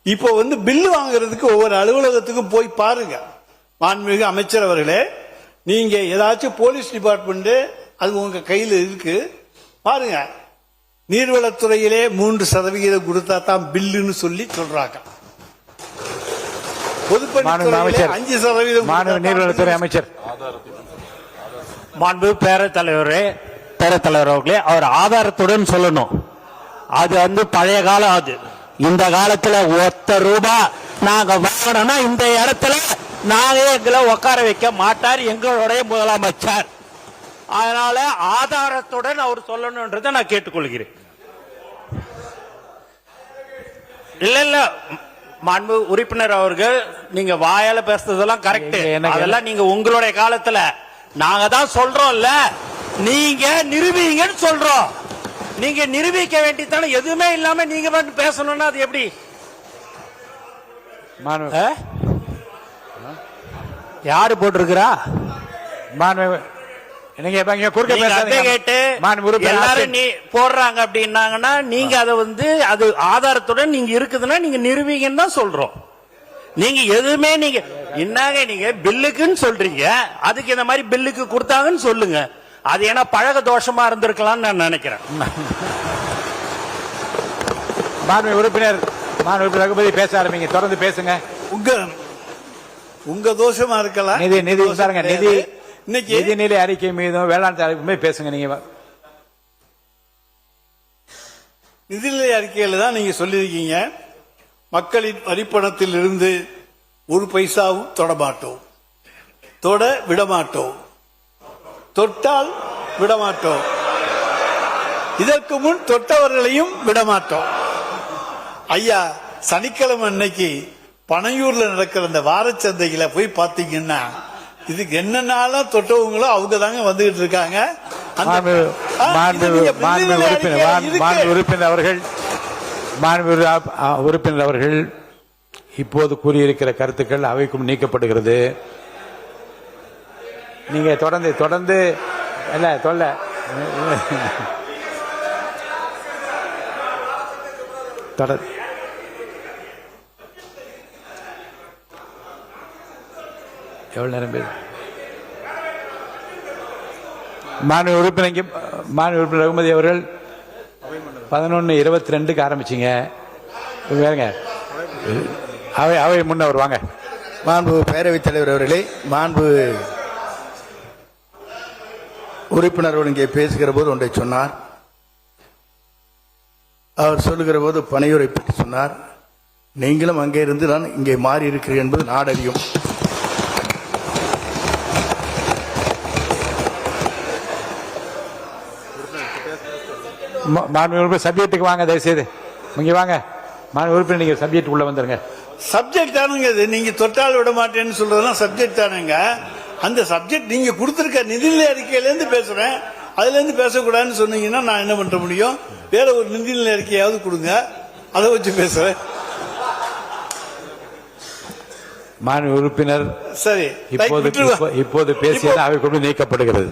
இப்போ பில்லு வாங்குறதுக்கு ஒவ்வொரு அலுவலகத்துக்கும் போய் பாருங்க. மாண்புமிகு அமைச்சர் அவர்களே, நீங்க ஏதாச்சும் போலீஸ் டிபார்ட்மெண்ட் அது உங்க கையில் இருக்கு பாருங்க. நீர்வளத்துறையிலே 3% கொடுத்தா தான் பில்லுன்னு சொல்லி சொல்றாங்க. பொதுப்பணித்துறையிலே 5% நீர்வளத்துறை அமைச்சர் மாண்பு பேரவைத்தலைவர் அவர்களே, அவர் ஆதாரத்துடன் சொல்லணும். அது பழைய காலம். அது இந்த காலத்துல ₹1 நாங்க வாங்கணும்னா இந்த இடத்துல நாங்க எங்களை உட்கார வைக்க மாட்டார் எங்களுடைய முதலமைச்சர். அதனால ஆதாரத்துடன் அவர் சொல்லணும்ன்றதை நான் கேட்டுக்கொள்கிறேன். இல்ல மாண்பு உறுப்பினர் அவர்கள், நீங்க வாயால பேசுறதெல்லாம் கரெக்ட். அதெல்லாம் நீங்க உங்களுடைய காலத்துல நாங்க தான் சொல்றோம்ல, நீங்க நிரூபிங்கன்னு சொல்றோம். நீங்க நிரூபிக்க வேண்டியதான எதுவுமே இல்லாம நீங்க மட்டும் பேசணும்னா அது எப்படி? யாரு போட்டிருக்கிறா? எல்லாரும் நீ போடுறாங்க அப்படின்னாங்கன்னா நீங்க அதை அது ஆதாரத்துடன் நீங்க இருக்குதுன்னா நீங்க நிரூபிங்கன்னு தான் சொல்றோம். நீங்க எதுவுமே நீங்க என்னங்க நீங்க பில்லுக்குன்னு சொல்றீங்க, அதுக்கு இந்த மாதிரி பில்லுக்கு கொடுத்தாங்கன்னு சொல்லுங்க. அது ஏன்னா பழக தோஷமா இருந்திருக்கலாம்னு நான் நினைக்கிறேன். உறுப்பினர் ரகுபதி பேச ஆரம்பிங்க, தொடர்ந்து பேசுங்க. உங்க தோஷமா இருக்கலாம். நிதிநிலை அறிக்கை மீதும் வேளாண் தலைப்புமே பேசுங்க. நீங்க நிதிநிலை அறிக்கையில தான் நீங்க சொல்லியிருக்கீங்க, மக்களின் வரிப்பணத்தில் இருந்து 1 பைசாவும் தொடமாட்டோம், தொட விடமாட்டோம், தொட்டால் விடமாட்டோம், இதற்கு முன் தொட்டவர்களையும் விடமாட்டோம். ஐயா, சனிக்கிழமை அன்னைக்கு பனையூர்ல நடக்கிற அந்த வாரச்சந்தையில போய் பாத்தீங்கன்னா இதுக்கு என்னென்ன தொட்டவங்களோ அவங்க தாங்க வந்துகிட்டு இருக்காங்க. உறுப்பினர் அவர்கள் இப்போது கூறியிருக்கிற கருத்துக்கள் அவைக்கும் நீக்கப்படுகிறது. நீங்க தொடர்ந்து இல்ல தொல்ல எவ்வளவு நேரம் பேர் மாநில உறுப்பினர் ரகுமதி அவர்கள் 11:22 ஆரம்பிச்சீங்க. அவை முன்ன வருவாங்க. மாண்பு பேரவைத் தலைவர் அவர்களே, மாண்பு உறுப்பினர்கள் இங்கே பேசுகிற போது ஒன்றை சொன்னார். அவர் சொல்லுகிற போது பனையூரை பற்றி சொன்னார். நீங்களும் அங்கே இருந்து நான் இங்கே மாறி இருக்கிறேன் என்பது நாடறியும். சப்ஜெக்டுக்கு வாங்க, தயவுசெய்து இங்க வாங்க. உறுப்பினர் நீங்க சப்ஜெக்ட் உள்ள வந்துருங்க. சப்ஜெக்ட் தானுங்க இது. நீங்க தொட்டால் விட மாட்டேன்னு சொல்றதெல்லாம் சப்ஜெக்ட் தானுங்க. அந்த சப்ஜெக்ட் நீங்க கொடுத்திருக்க நிதிநிலை அறிக்கையில இருந்து பேசுறேன், அதுல இருந்து பேசக்கூடாதுன்னு சொன்னீங்கன்னா நான் என்ன பண்ண முடியும்? வேற ஒரு நிதிநிலை அறிக்கையாவது கொடுங்க, அதை வச்சு பேசுறேன். மாநில உறுப்பினர் சரி, இப்போது பேசியது அவை கொண்டு நீக்கப்படுகிறது.